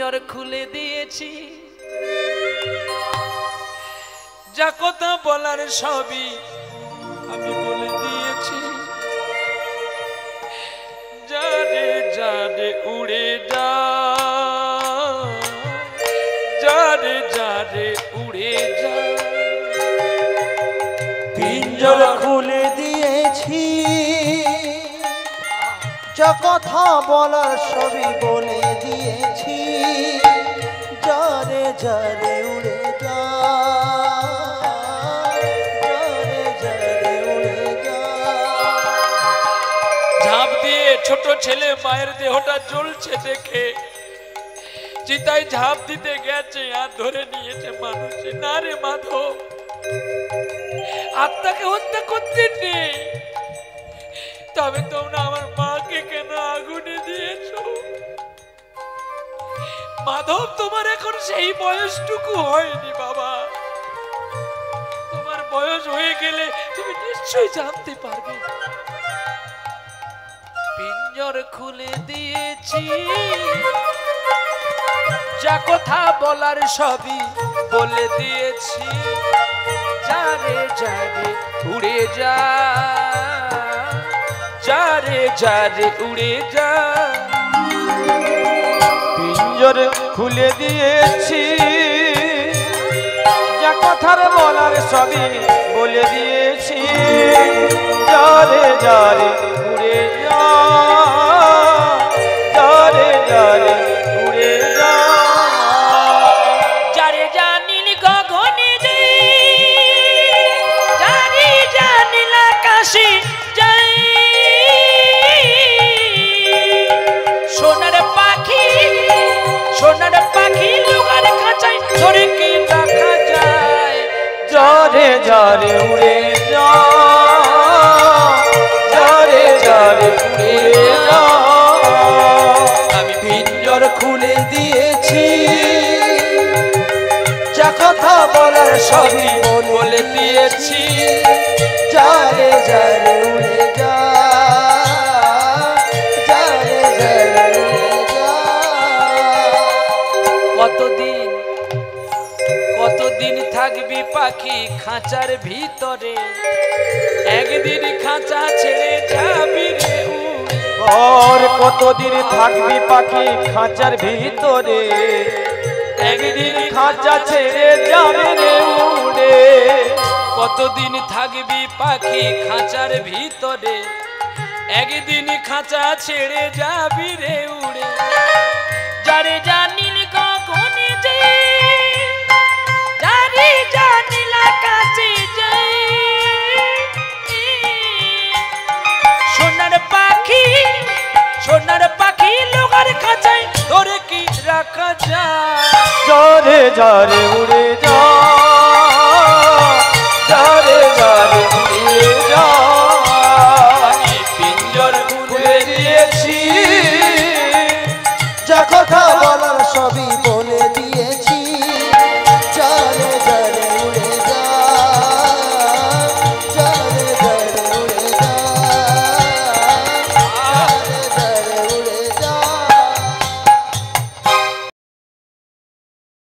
পিঞ্জর খুলে দিয়েছি, যা কথা বলার সবই আমি বলে দিয়েছি। যারে যারে উড়ে যা, যারে যারে উড়ে যা। পিঞ্জর খুলে দিয়েছি, যা কথা বলার সবই বলে দিয়েছি। যারে যারে উড়ে যা, যারে যারে উড়ে যা। ঝাঁপ দিয়ে ছোট ছেলে মায়ের দেহটা জ্বলছে দেখে চিতায় ঝাঁপ দিতে গেছে, আর ধরে নিয়েছে মানুষ। না রে মাধব, আত্মাকে হত্যা করতে নেই, তবে তোমরা আমার মাকে কেন আগুনে দিয়েছো? মাধব, তোমার এখন সেই বয়সটুকু হয়নি বাবা। তোমার বয়স হয়ে গেলে তুমি নিশ্চয়ই জানতে পারবে। পিঞ্জর খুলে দিয়েছি, যা কথা বলার সবই বলে দিয়েছি। যারে যারে উড়ে যা, যারে যারে উড়ে যা। পিঞ্জর খুলে দিয়েছি, যা কথার বলার সবই বলে দিয়েছি। যারে যারে উড়ে যা, যারে যারে উড়ে যা। যারে জানিল গগনে যাই, যারে জানিল আকাশে যাই। সোনার পাখি, সোনার পাখি লোহার খাঁচায় ধরে কি রাখা যায়? যারে যারে উড়ে যা, যারে যারে উড়ে যা। আমি পিঞ্জর খুলে দিয়েছি, যা কথা বলার সবই বলে দিয়েছি। যারে যারে উড়ে যা, যারে যারে উড়ে যা। কতদিন কতদিন থাকবি পাখি খাঁচার ভিতরে? একদিন খাঁচা ছেড়ে যাবি রে উড়ে। আর কতদিন থাকবি পাখি খাঁচার ভিতরে? একদিন খাঁচা ছেড়ে যাবে রে উড়ে। কতদিন থাকবি পাখি খাঁচার ভিতরে? একদিন খাঁচা ছেড়ে যাবি রে উড়ে। যারে জানিল গগনে যাই, যারে জানিল আকাশে যাই। সোনার পাখি, সোনার পাখি লোহার খাঁচায় ধরে কি রাখা যায়? যারে যারে উড়ে